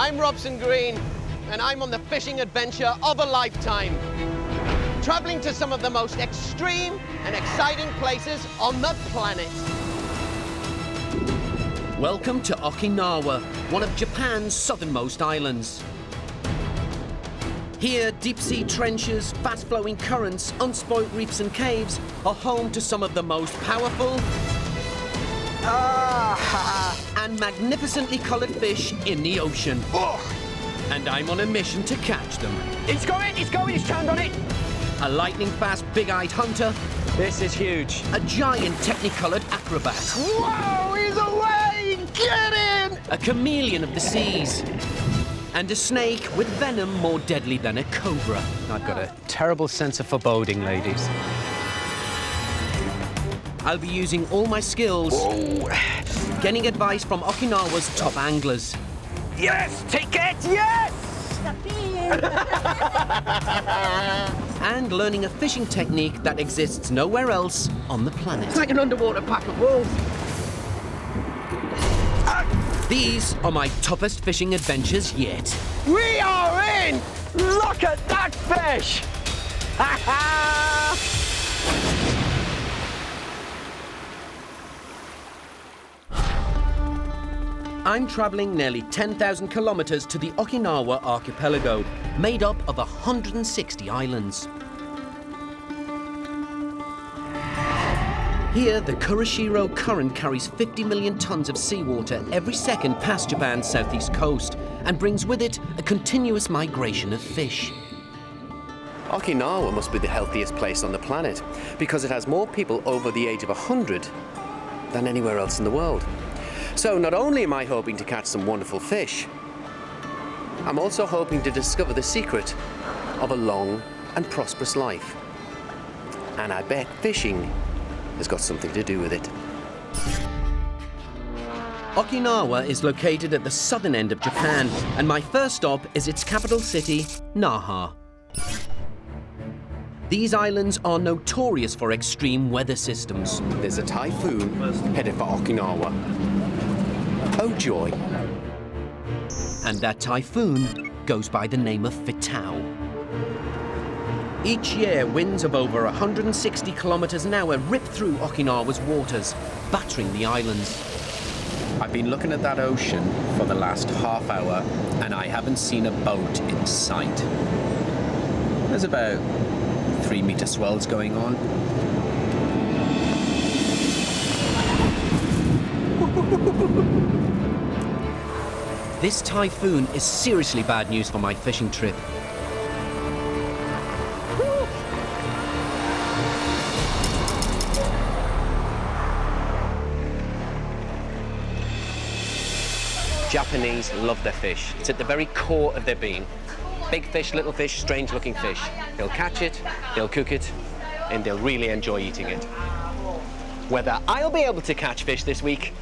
I'm Robson Green, and I'm on the fishing adventure of a lifetime. Traveling to some of the most extreme and exciting places on the planet. Welcome to Okinawa, one of Japan's southernmost islands. Here, deep-sea trenches, fast-flowing currents, unspoilt reefs and caves are home to some of the most powerful and magnificently coloured fish in the ocean. And I'm on a mission to catch them. It's going, he's turned on it! A lightning-fast, big-eyed hunter. This is huge. A giant technicoloured acrobat. Whoa, he's away! Get in! A chameleon of the seas. And a snake with venom more deadly than a cobra. I've got a terrible sense of foreboding, ladies. I'll be using all my skills, getting advice from Okinawa's top anglers. Yes! Take it! Yes! And learning a fishing technique that exists nowhere else on the planet. It's like an underwater pack of wolves. These are my toughest fishing adventures yet. We are in! Look at that fish! Ha ha! I'm traveling nearly 10,000 kilometers to the Okinawa archipelago, made up of 160 islands. Here, the Kurashiro Current carries 50 million tons of seawater every second past Japan's southeast coast and brings with it a continuous migration of fish. Okinawa must be the healthiest place on the planet because it has more people over the age of 100 than anywhere else in the world. So not only am I hoping to catch some wonderful fish, I'm also hoping to discover the secret of a long and prosperous life. And I bet fishing has got something to do with it. Okinawa is located at the southern end of Japan, and my first stop is its capital city, Naha. These islands are notorious for extreme weather systems. There's a typhoon headed for Okinawa. Oh joy. And that typhoon goes by the name of Fitao. Each year, winds of over 160 kilometers an hour rip through Okinawa's waters, battering the islands. I've been looking at that ocean for the last half hour, and I haven't seen a boat in sight. There's about 3-meter swells going on. This typhoon is seriously bad news for my fishing trip. Japanese love their fish. It's at the very core of their being. Big fish, little fish, strange-looking fish. They'll catch it, they'll cook it, and they'll really enjoy eating it. Whether I'll be able to catch fish this week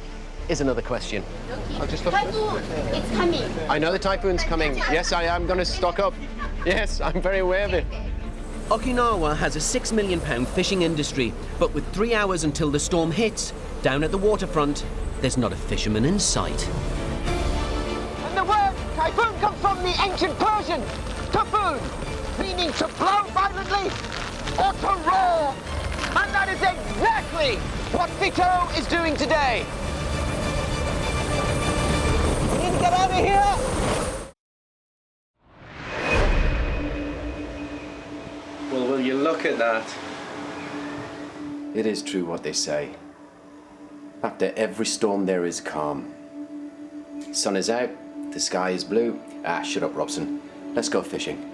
is another question. Typhoon, it's coming. I know the typhoon's coming. Yes, I am going to stock up. Yes, I'm very aware of it. Okinawa has a £6 million fishing industry, but with 3 hours until the storm hits, down at the waterfront, there's not a fisherman in sight. And the word typhoon comes from the ancient Persian, typhoon, meaning to blow violently or to roar. And that is exactly what Fitao is doing today. We need to get out of here. Well, will you look at that? It is true what they say. After every storm, there is calm. Sun is out, the sky is blue. Ah, shut up, Robson. Let's go fishing.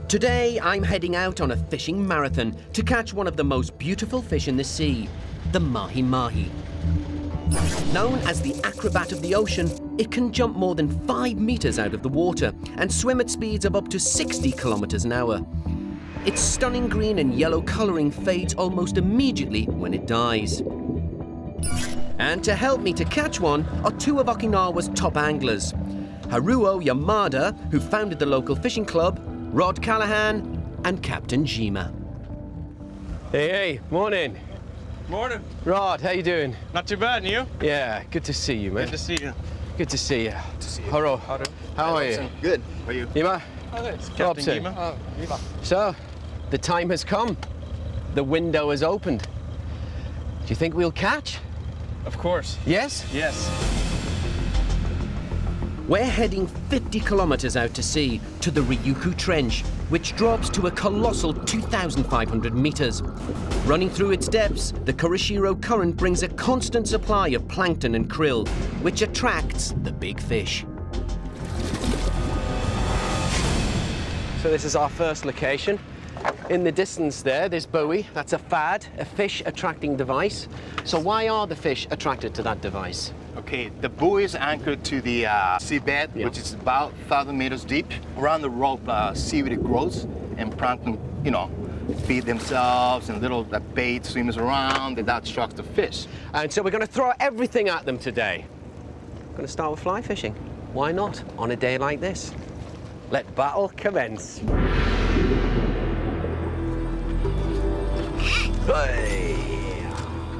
Today, I'm heading out on a fishing marathon to catch one of the most beautiful fish in the sea, the Mahi-Mahi. Known as the acrobat of the ocean, it can jump more than 5 meters out of the water and swim at speeds of up to 60 kilometers an hour. Its stunning green and yellow coloring fades almost immediately when it dies. And to help me to catch one are 2 of Okinawa's top anglers, Haruo Yamada, who founded the local fishing club, Rod Callahan, and Captain Jima. Hey, morning. Morning. Rod, how you doing? Not too bad, and you? Yeah, good to see you, man. Good to see you. Good to see you. Good to see you. Haro. Haro. How are you? Good. How are you? Ima? It's Robson. Gima. So, the time has come. The window has opened. Do you think we'll catch? Of course. Yes? Yes. We're heading 50 kilometers out to sea to the Ryukyu Trench, which drops to a colossal 2,500 meters. Running through its depths, the Kurashiro Current brings a constant supply of plankton and krill, which attracts the big fish. So this is our first location. In the distance there, this buoy, that's a FAD, a fish attracting device. So why are the fish attracted to that device? Okay, the buoy is anchored to the seabed, which is about 1,000 meters deep. Around the rope, seaweed grows, and plankton, feed themselves, and little bait swims around, and that attracts the fish. And so we're going to throw everything at them today. We're going to start with fly fishing. Why not, on a day like this? Let battle commence.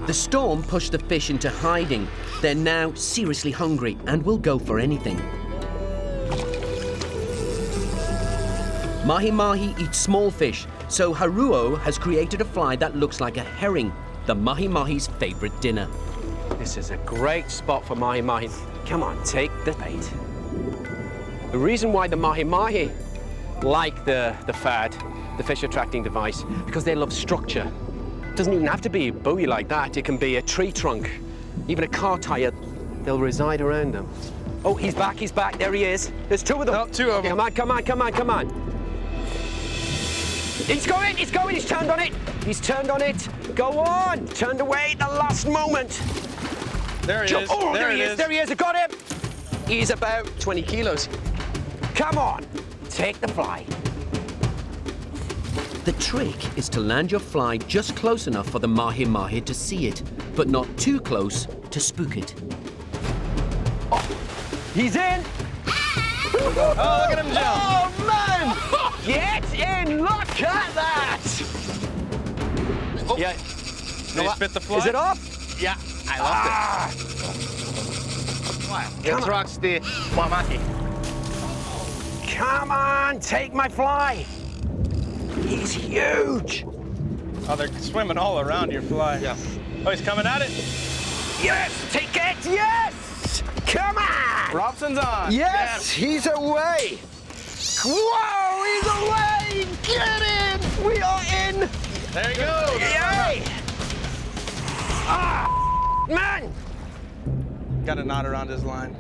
The storm pushed the fish into hiding. They're now seriously hungry and will go for anything. Mahi-Mahi eats small fish, so Haruo has created a fly that looks like a herring, the Mahi-Mahi's favorite dinner. This is a great spot for Mahi-Mahi. Come on, take the bait. The reason why the Mahi-Mahi like the FAD, the fish attracting device, because they love structure. It doesn't even have to be a buoy like that. It can be a tree trunk, even a car tire. They'll reside around them. Oh, he's back, there he is. There's two of them. No, two of them. Come on. He's going, he's turned on it. He's turned on it. Go on, turned away at the last moment. There he is. Oh, there he is, I got him. He's about 20 kilos. Come on, take the fly. The trick is to land your fly just close enough for the Mahi-Mahi to see it, but not too close to spook it. Oh, he's in. Oh, look at him jump. Oh, man! Get in, look at that! Oh. Yeah. Did he spit the fly? Is it off? Yeah, I loved it. It attracts the Mahi-Mahi. Come on, take my fly. He's huge. Oh, they're swimming all around your fly. Yeah. Oh, he's coming at it. Yes, take it, yes! Come on! Robson's on. Yes, he's away. Whoa, he's away! Get in! We are in! There he goes. Yay! Ah, man! Got a knot around his line.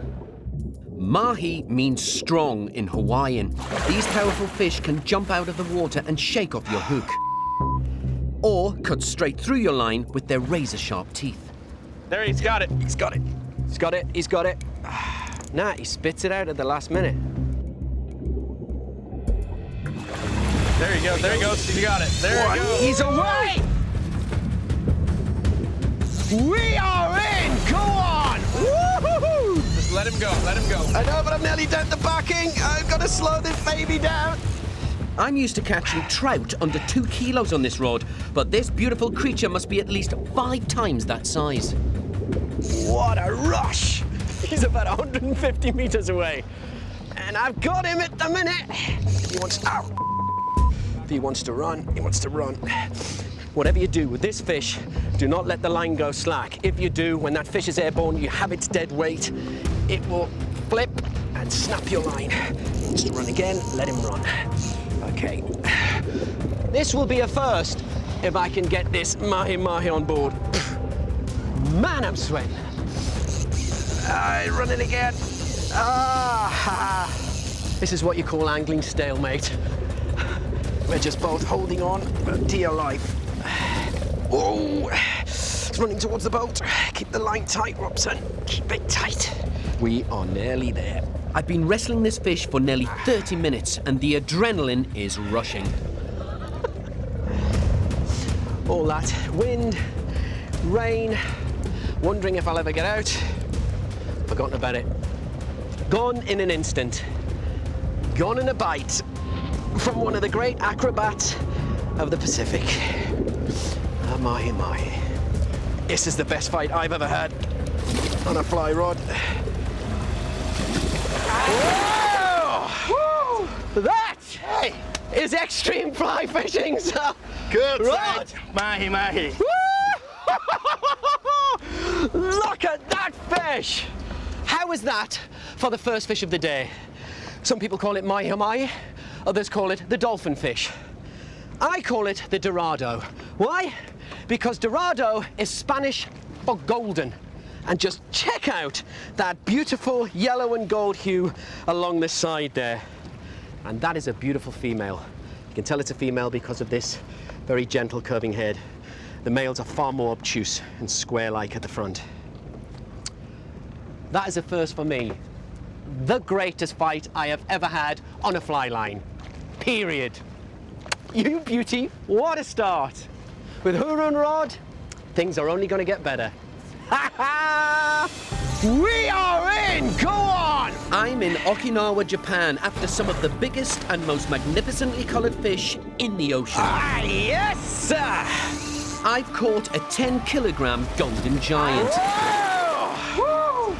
Mahi means strong in Hawaiian. These powerful fish can jump out of the water and shake off your hook, or cut straight through your line with their razor-sharp teeth. There, he's got it. He's got it. Nah, he spits it out at the last minute. There he goes. He got it. There he goes. He's away! We are in! Go on! Woo-hoo-hoo! Just let him go. I know, but I've nearly done the backing. I've got to slow this baby down. I'm used to catching trout under 2 kilos on this rod, but this beautiful creature must be at least 5 times that size. What a rush! He's about 150 meters away. And I've got him at the minute. He wants to run. Whatever you do with this fish, do not let the line go slack. If you do, when that fish is airborne, you have its dead weight. It will flip and snap your line. Wants to run again, let him run. Okay. This will be a first if I can get this Mahi-Mahi on board. Man, I'm sweating. Running again. This is what you call angling stalemate. We're just both holding on for dear life. Oh, it's running towards the boat. Keep the line tight, Robson. Keep it tight. We are nearly there. I've been wrestling this fish for nearly 30 minutes, and the adrenaline is rushing. All that wind, rain, wondering if I'll ever get out. Forgotten about it. Gone in an instant. Gone in a bite from one of the great acrobats of the Pacific. A Mahi-Mahi. This is the best fight I've ever had on a fly rod. Whoa! That is extreme fly fishing, sir. Good Rod. sight. Mahi-Mahi. Look at that fish! How was that for the first fish of the day? Some people call it Mahi-Mahi, others call it the dolphin fish. I call it the Dorado. Why? Because Dorado is Spanish for golden. And just check out that beautiful yellow and gold hue along the side there. And that is a beautiful female. You can tell it's a female because of this very gentle curving head. The males are far more obtuse and square-like at the front. That is a first for me. The greatest fight I have ever had on a fly line. Period. You beauty, what a start. With Hurun rod, things are only going to get better. Ha ha! We are in! Go on! I'm in Okinawa, Japan, after some of the biggest and most magnificently coloured fish in the ocean. Ah, yes, sir! I've caught a 10-kilogram golden giant. Whoa!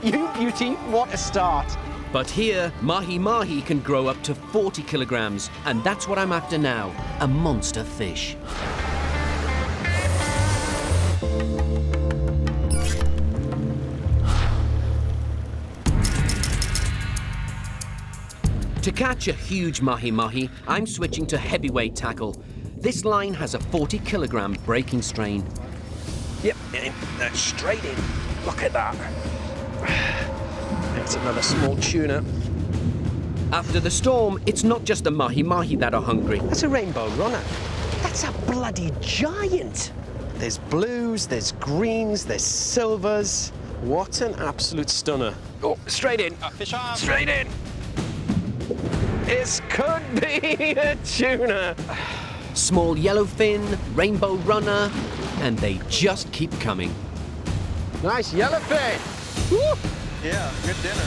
You beauty, what a start. But here, Mahi-Mahi can grow up to 40 kilograms, and that's what I'm after now, a monster fish. To catch a huge Mahi-Mahi, I'm switching to heavyweight tackle. This line has a 40-kilogram breaking strain. Yep, that's straight in. Look at that. That's another small tuna. After the storm, it's not just the Mahi-Mahi that are hungry. That's a rainbow runner. That's a bloody giant. There's blues, there's greens, there's silvers. What an absolute stunner. Oh, straight in. Fish on. Straight in. This could be a tuna. Small yellowfin, rainbow runner, and they just keep coming. Nice yellowfin. Woo! Yeah, good dinner.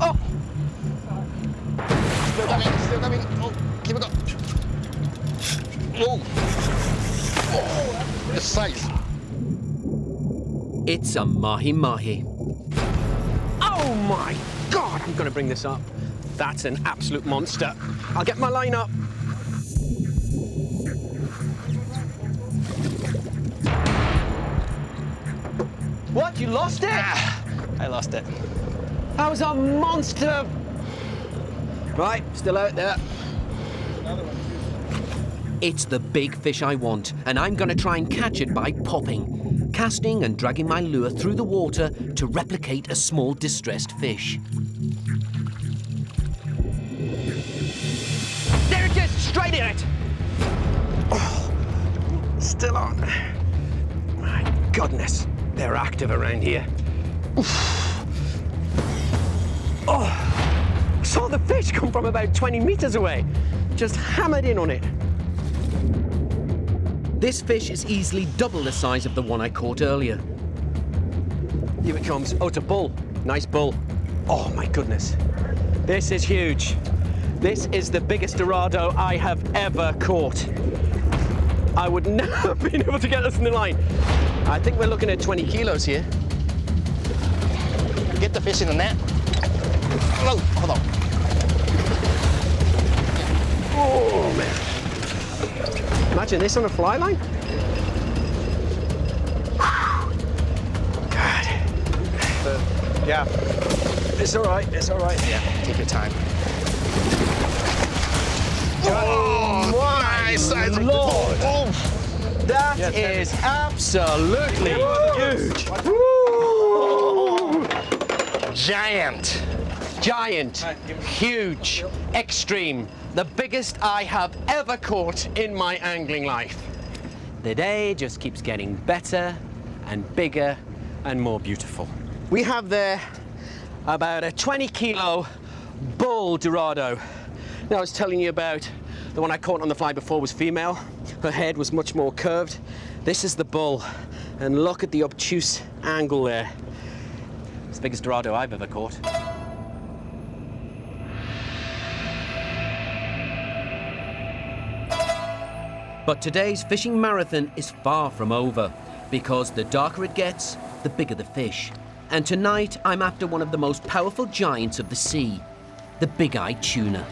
Oh, Still coming, still coming. Oh, keep it going. Whoa. Oh, the size. It's a Mahi-Mahi. oh my God, I'm gonna bring this up. That's an absolute monster. I'll get my line up. What, you lost it? I lost it. That was a monster. Right, still out there. It's the big fish I want, and I'm going to try and catch it by popping, casting and dragging my lure through the water to replicate a small distressed fish. There it is, straight in it. Oh, still on. My goodness, they're active around here. Oh, saw the fish come from about 20 meters away. Just hammered in on it. This fish is easily double the size of the one I caught earlier. Here it comes. Oh, it's a bull. Nice bull. Oh my goodness. This is huge. This is the biggest Dorado I have ever caught. I would never have been able to get this in the line. I think we're looking at 20 kilos here. Get the fish in the net. Oh, hold on. Oh man. Imagine this on a fly line. God. Yeah. It's all right, it's all right. Yeah, take your time. Oh, my size. Lord. Oh. That Yeah, is absolutely huge. Giant. Giant, huge, extreme, the biggest I have ever caught in my angling life. The day just keeps getting better and bigger and more beautiful. We have there about a 20-kilo bull Dorado. Now, I was telling you about the one I caught on the fly before was female. Her head was much more curved. This is the bull, and look at the obtuse angle there. It's the biggest Dorado I've ever caught. But today's fishing marathon is far from over, because the darker it gets, the bigger the fish. And tonight, I'm after one of the most powerful giants of the sea, the big-eyed tuna.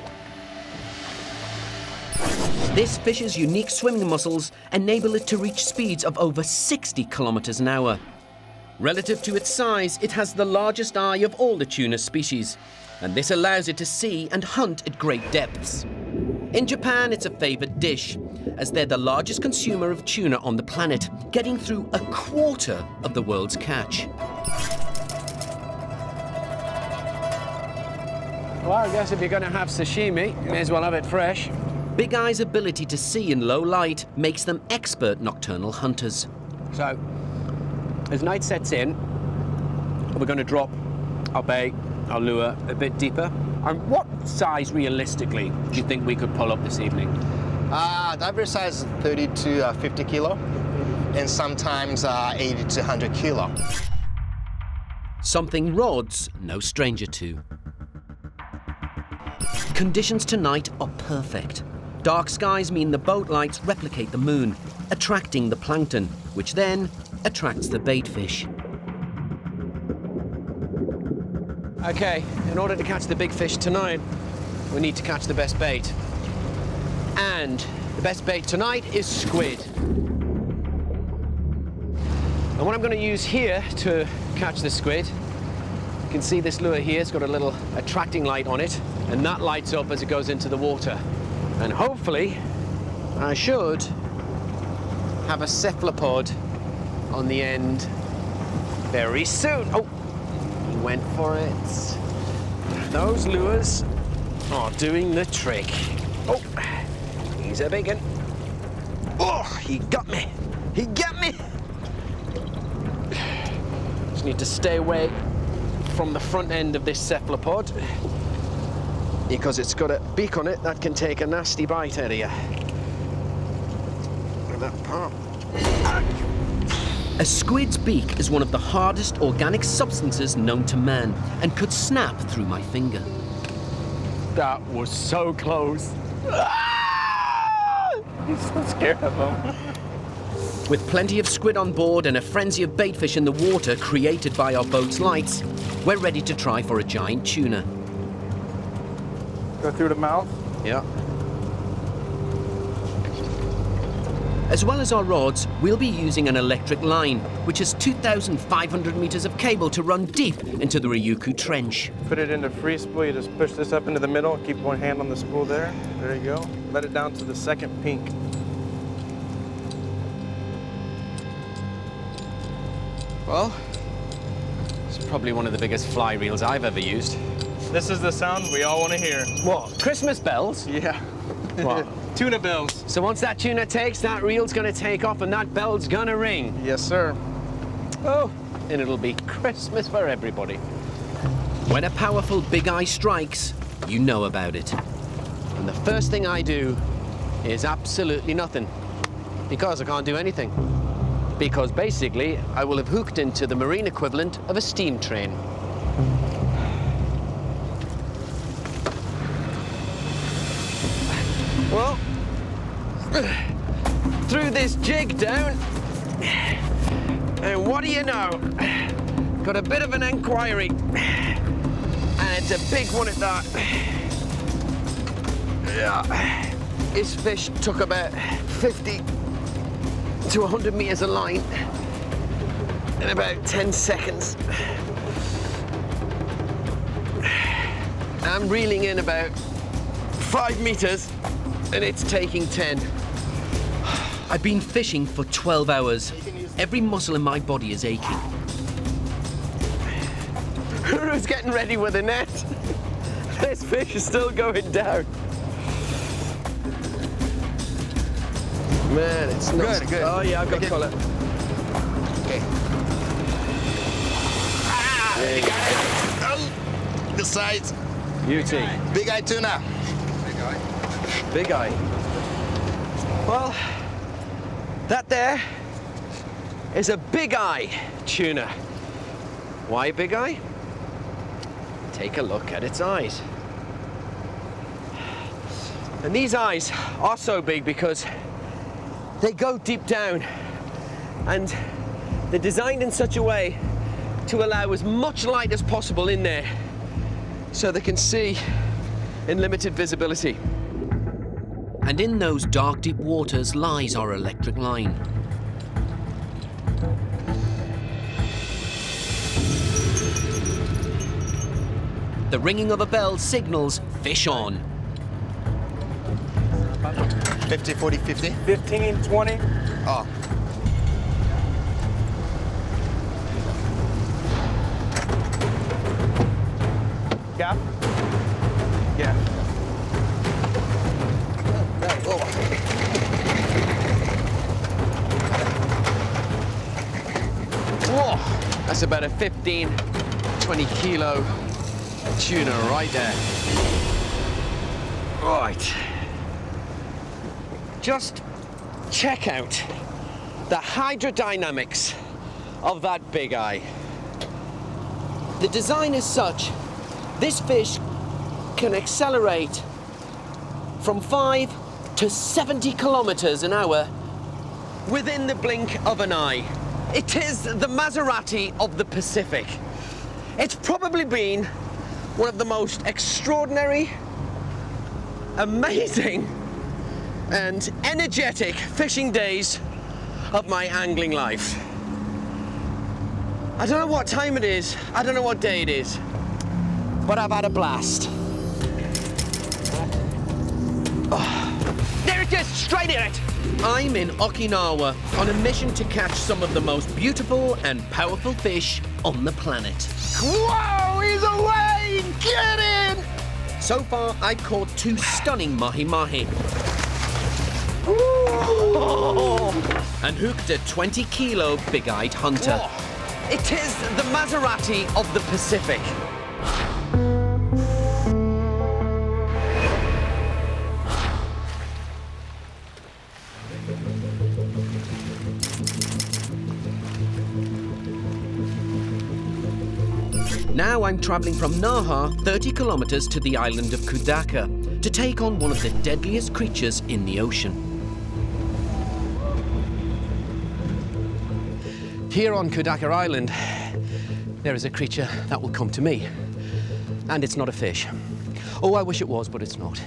This fish's unique swimming muscles enable it to reach speeds of over 60 kilometers an hour. Relative to its size, it has the largest eye of all the tuna species, and this allows it to see and hunt at great depths. In Japan, it's a favored dish, as they're the largest consumer of tuna on the planet, getting through a quarter of the world's catch. Well, I guess if you're going to have sashimi, you may as well have it fresh. Big Eye's ability to see in low light makes them expert nocturnal hunters. So, as night sets in, we're going to drop our bait, our lure, a bit deeper. And what size, realistically, do you think we could pull up this evening? The average size is 30 to 50 kilo, and sometimes 80 to 100 kilo. Something Rod's no stranger to. Conditions tonight are perfect. Dark skies mean the boat lights replicate the moon, attracting the plankton, which then attracts the bait fish. Okay, in order to catch the big fish tonight, we need to catch the best bait. And the best bait tonight is squid. And what I'm going to use here to catch the squid, you can see this lure here, it's got a little attracting light on it, and that lights up as it goes into the water. And hopefully, I should have a cephalopod on the end very soon. Oh, he went for it. Those lures are doing the trick. Oh, he's a big one. Oh, he got me. He got me. Just need to stay away from the front end of this cephalopod, because it's got a beak on it that can take a nasty bite out of you. Look at that part. A squid's beak is one of the hardest organic substances known to man and could snap through my finger. That was so close. He's so scared of him. With plenty of squid on board and a frenzy of baitfish in the water created by our boat's lights, we're ready to try for a giant tuna. Go through the mouth. Yeah. As well as our rods, we'll be using an electric line, which has 2,500 meters of cable to run deep into the Ryukyu Trench. Put it into free spool. You just push this up into the middle. Keep one hand on the spool there. There you go. Let it down to the second pink. Well, it's probably one of the biggest fly reels I've ever used. This is the sound we all want to hear. What? Christmas bells? Yeah. What? Tuna bells. So once that tuna takes, that reel's gonna take off and that bell's gonna ring. Yes, sir. Oh, and it'll be Christmas for everybody. When a powerful big eye strikes, you know about it. And the first thing I do is absolutely nothing, because I can't do anything. Because basically, I will have hooked into the marine equivalent of a steam train. Well, threw this jig down, and what do you know? Got a bit of an inquiry, and it's a big one at that. Yeah. This fish took about 50 to 100 meters of line in about 10 seconds. I'm reeling in about 5 meters, and it's taking 10. I've been fishing for 12 hours. Every muscle in my body is aching. Who's getting ready with a net? This fish is still going down. Man, it's not... Good, good. Oh, yeah, I've got to call it. Okay. There you go. Oh, the size. Beauty. Big eye tuna. Big eye. Well, that there is a big eye tuna. Why big eye? Take a look at its eyes. And these eyes are so big because They go deep down, and they're designed in such a way to allow as much light as possible in there so they can see in limited visibility. And in those dark, deep waters lies our electric line. The ringing of a bell signals fish on. 50, 40, 50. 15, 20. Oh. Gap. Yeah. Whoa, that's about a 15, 20 kilo tuna right there. Right. Just check out the hydrodynamics of that big eye. The design is such, this fish can accelerate from 5 to 70 kilometers an hour within the blink of an eye. It is the Maserati of the Pacific. It's probably been one of the most extraordinary, amazing, and energetic fishing days of my angling life. I don't know what time it is, I don't know what day it is, but I've had a blast. Oh, there it is, straight in it! I'm in Okinawa on a mission to catch some of the most beautiful and powerful fish on the planet. Whoa, he's away! Get in! So far, I've caught 2 stunning Mahi-Mahi and hooked a 20-kilo big-eyed hunter. Oh, it is the Maserati of the Pacific. Now I'm traveling from Naha 30 kilometers to the island of Kudaka to take on one of the deadliest creatures in the ocean. Here on Kudaka Island, there is a creature that will come to me. And it's not a fish. Oh, I wish it was, but it's not.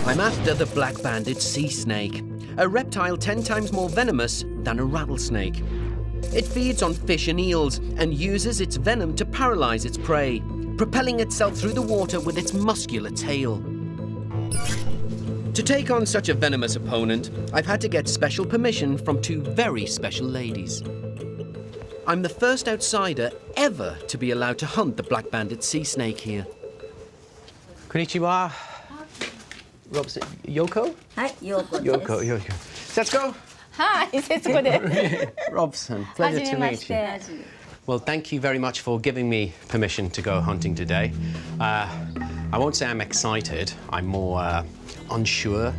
I'm after the black-banded sea snake, a reptile 10 times more venomous than a rattlesnake. It feeds on fish and eels and uses its venom to paralyze its prey, propelling itself through the water with its muscular tail. To take on such a venomous opponent, I've had to get special permission from 2 very special ladies. I'm the first outsider ever to be allowed to hunt the black-banded sea snake here. Konnichiwa. Robson, Yoko? Hi, Yoko. Yoko. Let's go. Hi, Setsuko desu. Robson, pleasure to meet you. Well, thank you very much for giving me permission to go hunting today. I won't say I'm excited. I'm more unsure,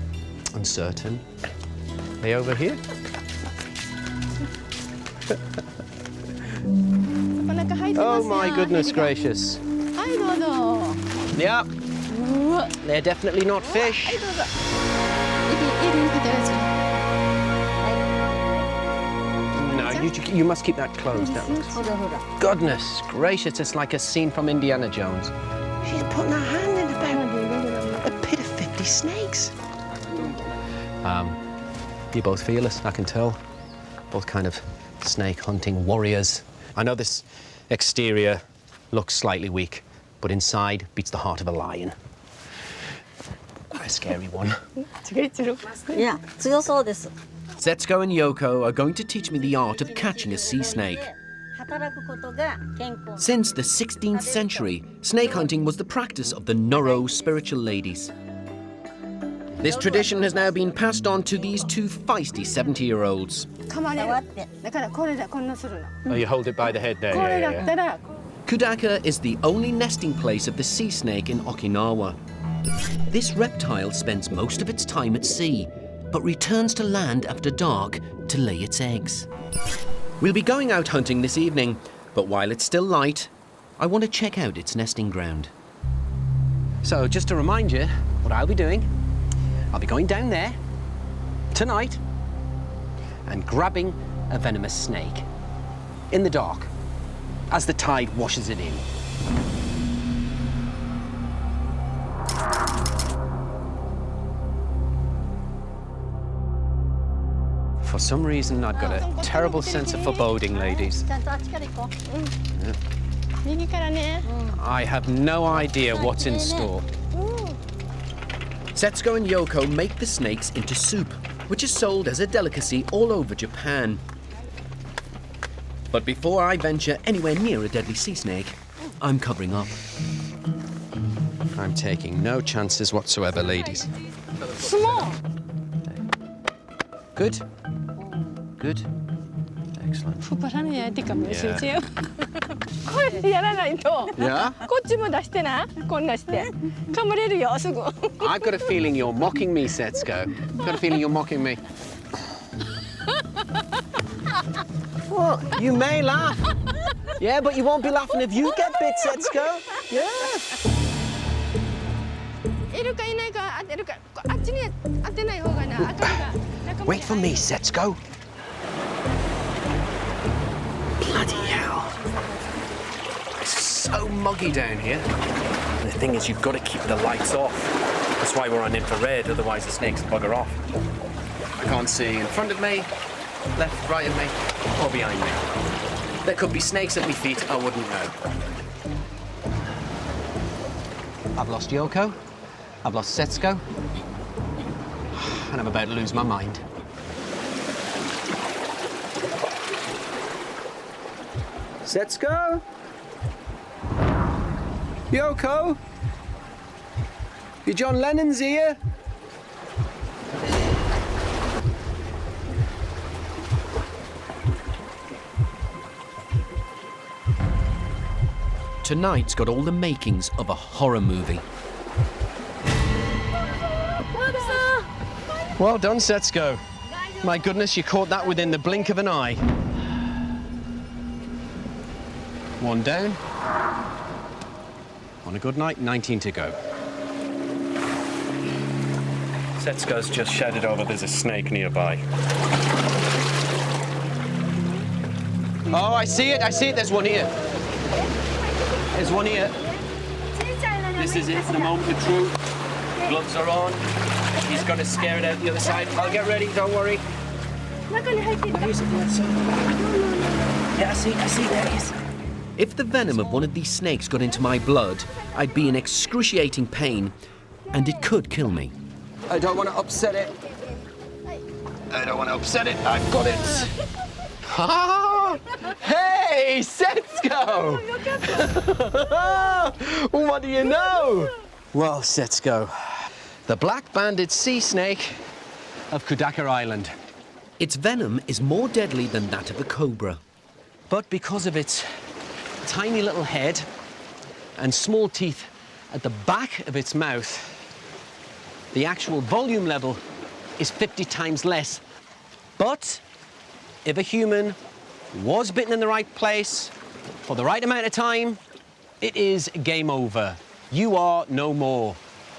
uncertain. Are they over here? Oh my goodness gracious. Yeah, they're definitely not fish. No, you must keep that closed. Goodness gracious, it's like a scene from Indiana Jones. She's putting her hand in about a pit of 50 snakes. You're both fearless, I can tell. Both kind of snake hunting warriors. I know this exterior looks slightly weak, but inside beats the heart of a lion. Quite a scary one. Yeah, 強そうです。 Setsuko and Yoko are going to teach me the art of catching a sea snake. 働くことが健康。 Since the 16th century, snake hunting was the practice of the Noro spiritual ladies. This tradition has now been passed on to these 2 feisty 70-year-olds. 触って。だからこれだ、こんなするの。 Oh, you hold it by the head there. これだったら。 Kudaka is the only nesting place of the sea snake in Okinawa. This reptile spends most of its time at sea, but returns to land after dark to lay its eggs. We'll be going out hunting this evening, but while it's still light, I want to check out its nesting ground. So, just to remind you what I'll be doing, I'll be going down there tonight and grabbing a venomous snake in the dark as the tide washes it in. For some reason, I've got a terrible sense of foreboding, ladies. I have no idea what's in store. Setsuko and Yoko make the snakes into soup, which is sold as a delicacy all over Japan. But before I venture anywhere near a deadly sea snake, I'm covering up. I'm taking no chances whatsoever, ladies. Small. Good. Good. Excellent. バラの焼いてかもしれないよ。こうやってやらないと。 Yeah? こっちも出してな。こんなして。噛まれるよ、すぐ。 I've got a feeling you're mocking me, Setsuko. I've got a feeling you're mocking me. Well, you may laugh. Yeah, but you won't be laughing if you get bit, Setsuko. Yeah. いるかいないか当てるか。あっちに当てない方がな。赤が仲間に Wait for me, Setsuko. Bloody hell. It's so muggy down here. The thing is, you've got to keep the lights off. That's why we're on infrared, otherwise the snakes will bugger off. I can't see in front of me, left, right of me, or behind me. There could be snakes at my feet, I wouldn't know. I've lost Yoko, I've lost Setsuko, and I'm about to lose my mind. Setsuko? Yoko? Your John Lennon's here? Tonight's got all the makings of a horror movie. Well done, Setsuko. My goodness, you caught that within the blink of an eye. One down. On a good night, 19 to go. Setsuko's just shouted over there's a snake nearby. Oh, I see it, there's one here. There's one here. This is it, the moment of truth. Gloves are on. He's going to scare it out the other side. I'll get ready, don't worry. Here's the other side. Yeah, I see, there he is. If the venom of one of these snakes got into my blood, I'd be in excruciating pain, and it could kill me. I don't want to upset it. I've got it. Ah! Hey, Setsuko! What do you know? Well, Setsuko, the black-banded sea snake of Kudaka Island. Its venom is more deadly than that of a cobra. But because of its tiny little head and small teeth at the back of its mouth, the actual volume level is 50 times less. But if a human was bitten in the right place for the right amount of time, it is game over. You are no more.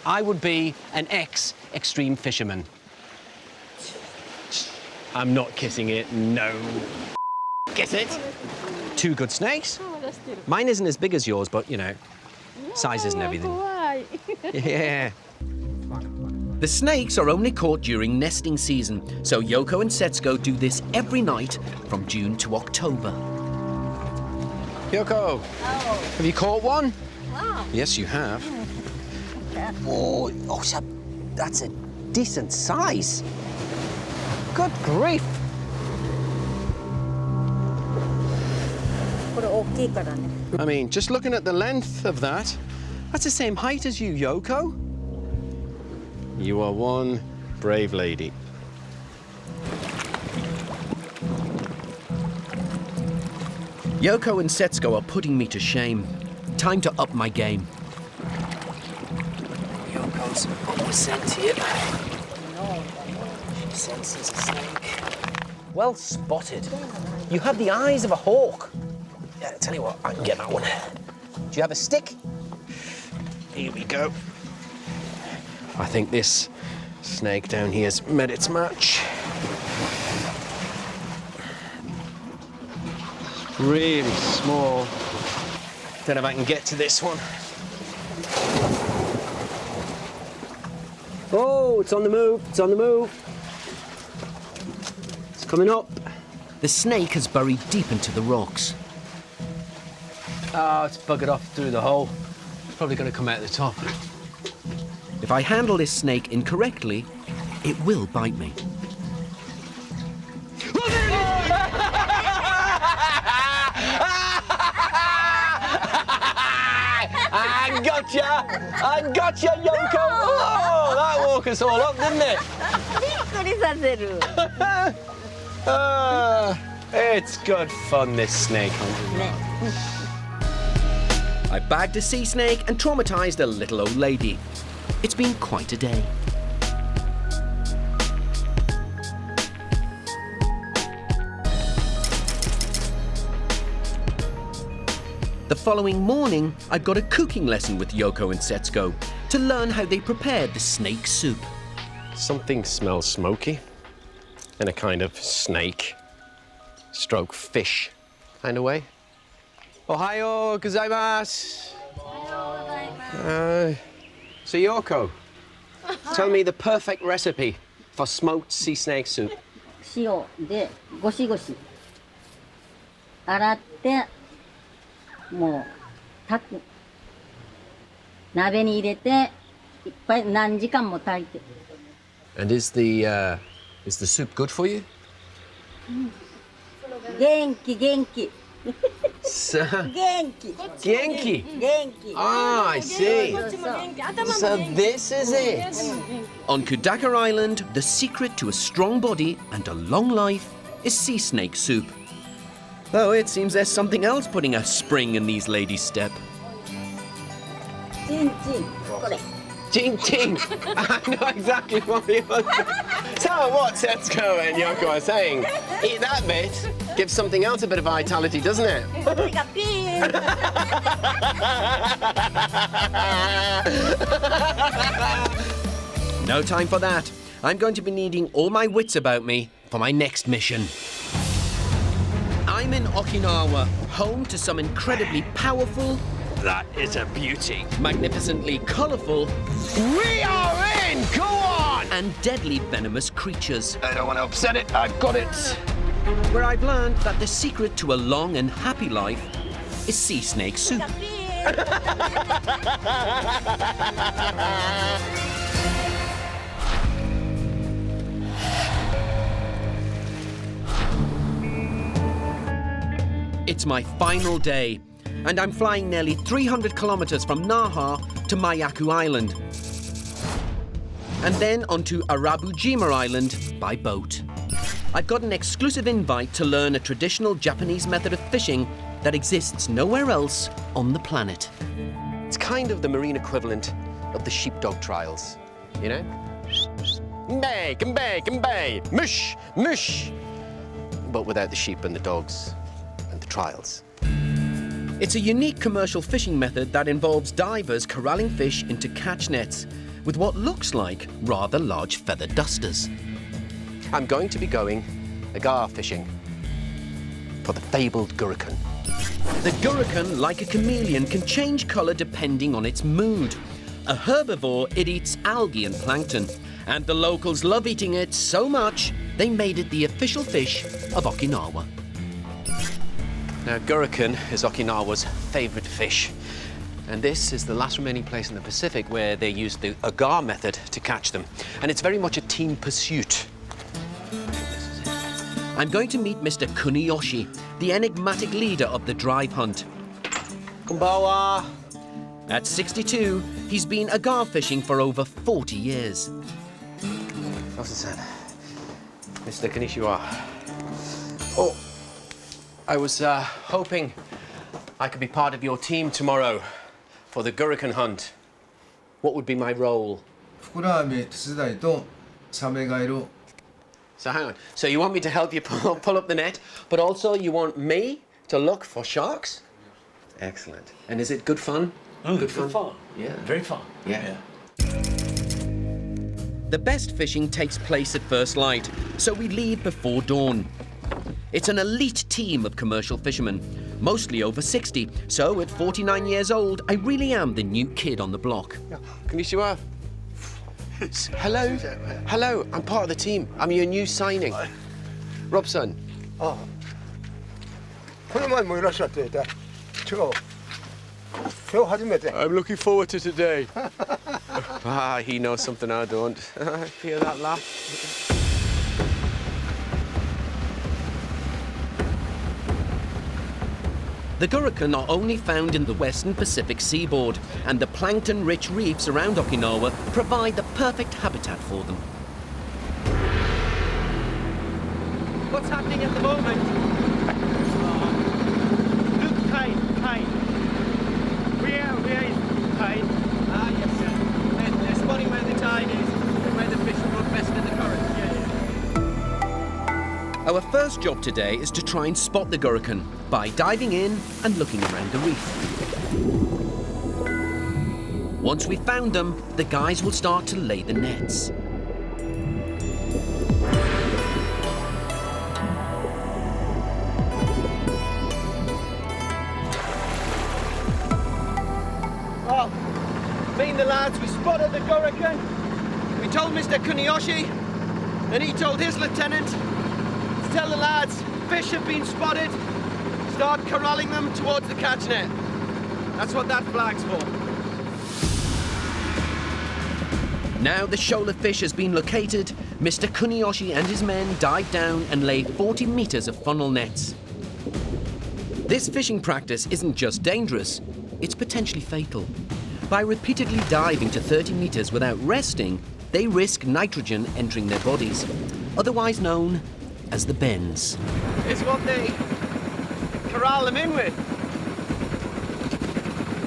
I would be an ex-extreme fisherman. I'm not kissing it, no. Kiss it. Two good snakes. Mine isn't as big as yours, but, you know, sizes and everything. Yeah. The snakes are only caught during nesting season, so Yoko and Setsuko do this every night from June to October. Yoko, have you caught one? Wow. Yes, you have. Oh, that's a decent size. Good grief. I mean, just looking at the length of that, that's the same height as you, Yoko. You are one brave lady. Yoko and Setsuko are putting me to shame. Time to up my game. Yoko's on the scent here. She senses a snake. Well spotted. You have the eyes of a hawk. Yeah, tell you what, I can get that one. Do you have a stick? Here we go. I think this snake down here's met its match. Really small. Don't know if I can get to this one. Oh, it's on the move, it's on the move. It's coming up. The snake has buried deep into the rocks. Oh, it's buggered off through the hole. It's probably going to come out the top. If I handle this snake incorrectly, it will bite me. I gotcha, Yoko! Oh, that woke us all up, didn't it? It's good fun, this snake hunting. I bagged a sea snake and traumatized a little old lady. It's been quite a day. The following morning, I've got a cooking lesson with Yoko and Setsuko to learn how they prepared the snake soup. Something smells smoky, in a kind of snake, stroke fish kind of way. Ohayo gozaimasu. So Yoko, tell me the perfect recipe for smoked sea snake soup. 塩でゴシゴシ洗ってもう炊く鍋に入れていっぱい何時間も炊いて And is the soup good for you? 元気元気 So, 元気 Genki. 元気 Ah, I see. So this is it. On Kudaka Island, the secret to a strong body and a long life is sea snake soup. Though it seems there's something else putting a spring in these ladies' step. チンチンこれ Ting ting. I know exactly what you want. So what Setsuko and Yoko are saying, eat that bit, gives something else a bit of vitality, doesn't it? これがピーン No time for that. I'm going to be needing all my wits about me for my next mission. I'm in Okinawa, home to some incredibly powerful, That is a beauty. magnificently colourful, We are in! Go on! and deadly venomous creatures, I don't want to upset it. I've got it. where I've learned that the secret to a long and happy life is sea snake soup. ピーン It's my final day, and I'm flying nearly 300 kilometers from Naha to Maiaku Island, and then onto Arabujima Island by boat. I've got an exclusive invite to learn a traditional Japanese method of fishing that exists nowhere else on the planet. It's kind of the marine equivalent of the sheepdog trials, you know? Mbay, kambay, kambay, mush, mush. But without the sheep and the dogs and the trials. It's a unique commercial fishing method that involves divers corralling fish into catch nets with what looks like rather large feather dusters. I'm going to be going Agar fishing for the fabled gurrican. The gurrican, like a chameleon, can change colour depending on its mood. A herbivore, it eats algae and plankton, and the locals love eating it so much they made it the official fish of Okinawa. Now, gurrican is Okinawa's favourite fish, and this is the last remaining place in the Pacific where they use the Agar method to catch them, and it's very much a team pursuit. I'm going to meet Mr. Kuniyoshi, the enigmatic leader of the drive hunt. Kumbawa. At 62, he's been agar fishing for over 40 years. Robson, Mr. Kanishiwa. Oh, I was hoping I could be part of your team tomorrow for the gurrican hunt. What would be my role? フクラミ手伝いとサメがいる So hang on. So you want me to help you pull up the net, but also you want me to look for sharks? Excellent. And is it good fun? Good fun. Yeah. Very fun. Yeah. The best fishing takes place at first light, so we leave before dawn. It's an elite team of commercial fishermen, mostly over 60. So at 49 years old, I really am the new kid on the block. Konnichiwa. Hello. Hello, I'm part of the team. I'm your new signing. Robson. この前もいらっしゃっていた。今日初めて。 I'm looking forward to today. He knows something I don't. Hear that laugh? The gurkhan are only found in the western Pacific seaboard, and the plankton-rich reefs around Okinawa provide the perfect habitat for them. What's happening at the moment? Look, tide. Where is tide? Ah, yes, sir. They're spotting where the tide is, and where the fish run best in the current. Our first job today is to try and spot the gurkhan by diving in and looking around the reef. Once we've found them, the guys will start to lay the nets. Oh, me and the lads, we spotted the gurkhan. We told Mr. Kuniyoshi, and he told his lieutenant to tell the lads fish have been spotted. Start corralling them towards the catch net. That's what that flag's for. Now the shoal of fish has been located, Mr. Kuniyoshi and his men dive down and lay 40 meters of funnel nets. This fishing practice isn't just dangerous, it's potentially fatal. By repeatedly diving to 30 meters without resting, they risk nitrogen entering their bodies, otherwise known as the bends. It's what they corral them in with.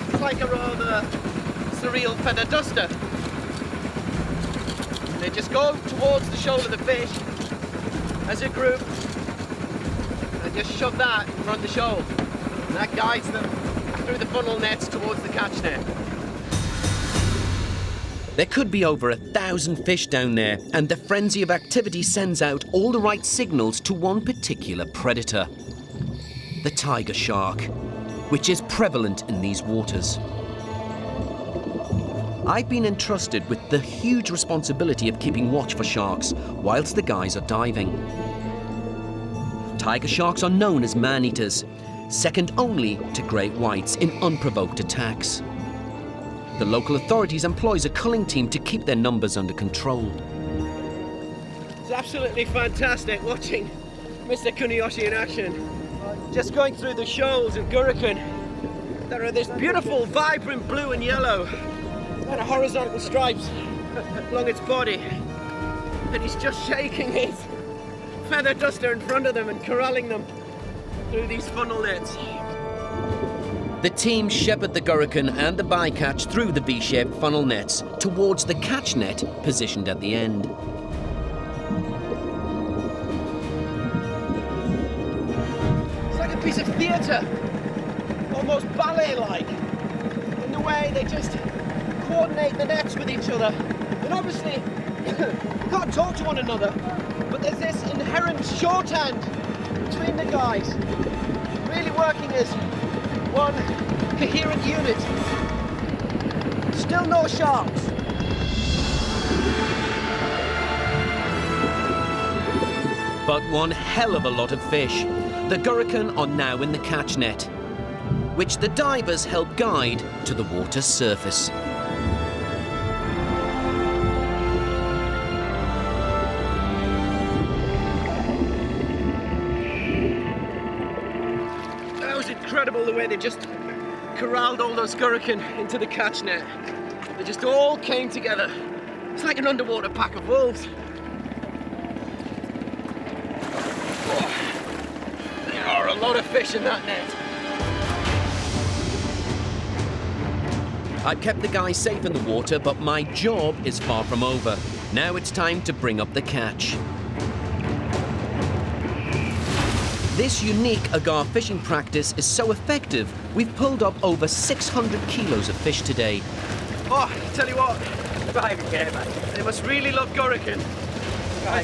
It's like a rather surreal feather duster. They just go towards the shoal of the fish as a group and just shove that in front of the shoal. And that guides them through the funnel nets towards the catch net. There could be over 1,000 fish down there, and the frenzy of activity sends out all the right signals to one particular predator, the tiger shark, which is prevalent in these waters. I've been entrusted with the huge responsibility of keeping watch for sharks whilst the guys are diving. Tiger sharks are known as man-eaters, second only to great whites in unprovoked attacks. The local authorities employs a culling team to keep their numbers under control. It's absolutely fantastic watching Mr. Kuniyoshi in action. Just going through the shoals of gurkhan, there are this beautiful, vibrant blue and yellow, kind of horizontal stripes along its body. And he's just shaking his feather duster in front of them and corralling them through these funnel nets. The team shepherd the gurkhan and the bycatch through the V-shaped funnel nets towards the catch net positioned at the end. It's like a piece of theatre, almost ballet-like, in the way they just coordinate the nets with each other. And obviously, you can't talk to one another, but there's this inherent shorthand between the guys, really working as one coherent unit. Still no sharks. But one hell of a lot of fish. The gurkhan are now in the catch net, which the divers help guide to the water's surface. That was incredible the way they just corralled all those gurkhan into the catch net. They just all came together. It's like an underwater pack of wolves. Oh, there are a lot of fish in that net. I've kept the guys safe in the water, but my job is far from over. Now it's time to bring up the catch. This unique Agar fishing practice is so effective, we've pulled up over 600 kilos of fish today. Oh, I tell you what, they must really love gurkhan.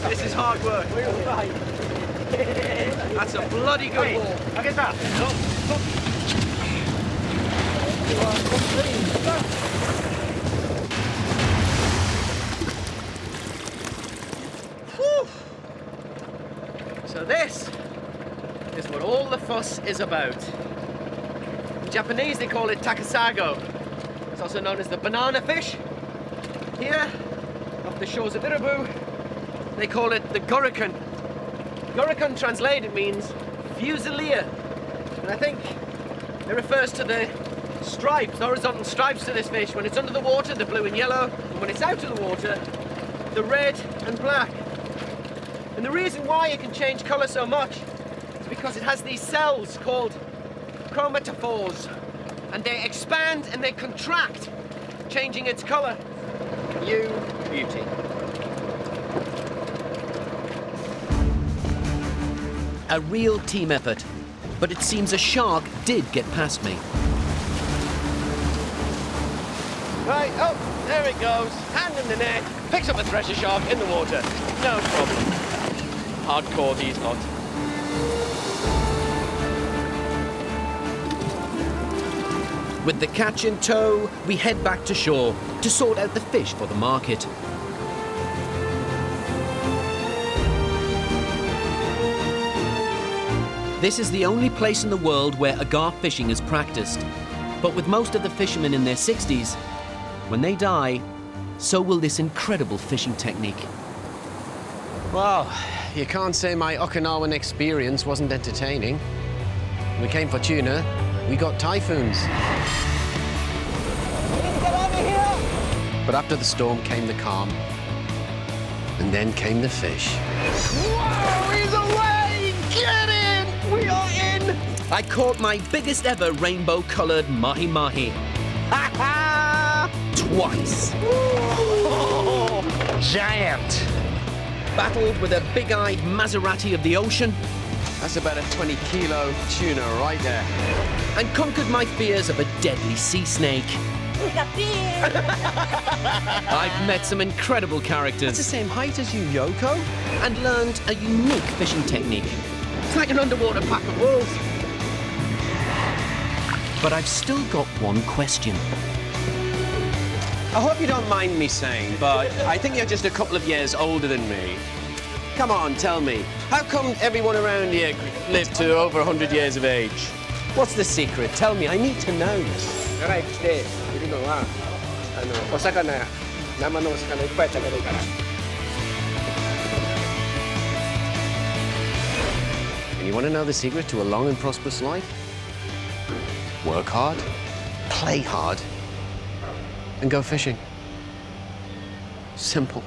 This is hard work. That's a bloody good haul. Whew. So this is what all the fuss is about. In Japanese they call it takasago. It's also known as the banana fish. Here, off the shores of Iribu, they call it the gurrican. Gurrican translated means fusilier. And I think it refers to the stripes, horizontal stripes to this fish. When it's under the water, the blue and yellow, and when it's out of the water, the red and black. And the reason why it can change colour so much is because it has these cells called chromatophores, and they expand and they contract, changing its colour. You beauty. A real team effort, but it seems a shark did get past me. Right, oh, there it goes. Hand in the net, picks up a thresher shark in the water. No problem. Hardcore these lot. With the catch in tow, we head back to shore to sort out the fish for the market. This is the only place in the world where agar fishing is practiced. But with most of the fishermen in their 60s, when they die, so will this incredible fishing technique. Well, you can't say my Okinawan experience wasn't entertaining. We came for tuna, we got typhoons. Get over here! But after the storm came the calm, and then came the fish. Whoa, he's away! Get in! We are in! I caught my biggest ever rainbow-coloured Mahi-Mahi. Ha ha! Twice. Oh, giant! Battled with a big-eyed Maserati of the ocean. That's about a 20-kilo tuna right there. And conquered my fears of a deadly sea snake. I've met some incredible characters. It's the same height as you, Yoko. And learned a unique fishing technique. It's like an underwater pack of wolves. But I've still got one question. I hope you don't mind me saying, but I think you're just a couple of years older than me. Come on, tell me. How come everyone around here lived to over 100 years of age? What's the secret? Tell me, I need to know. And you want to know the secret to a long and prosperous life? Work hard, play hard, and go fishing. Simple.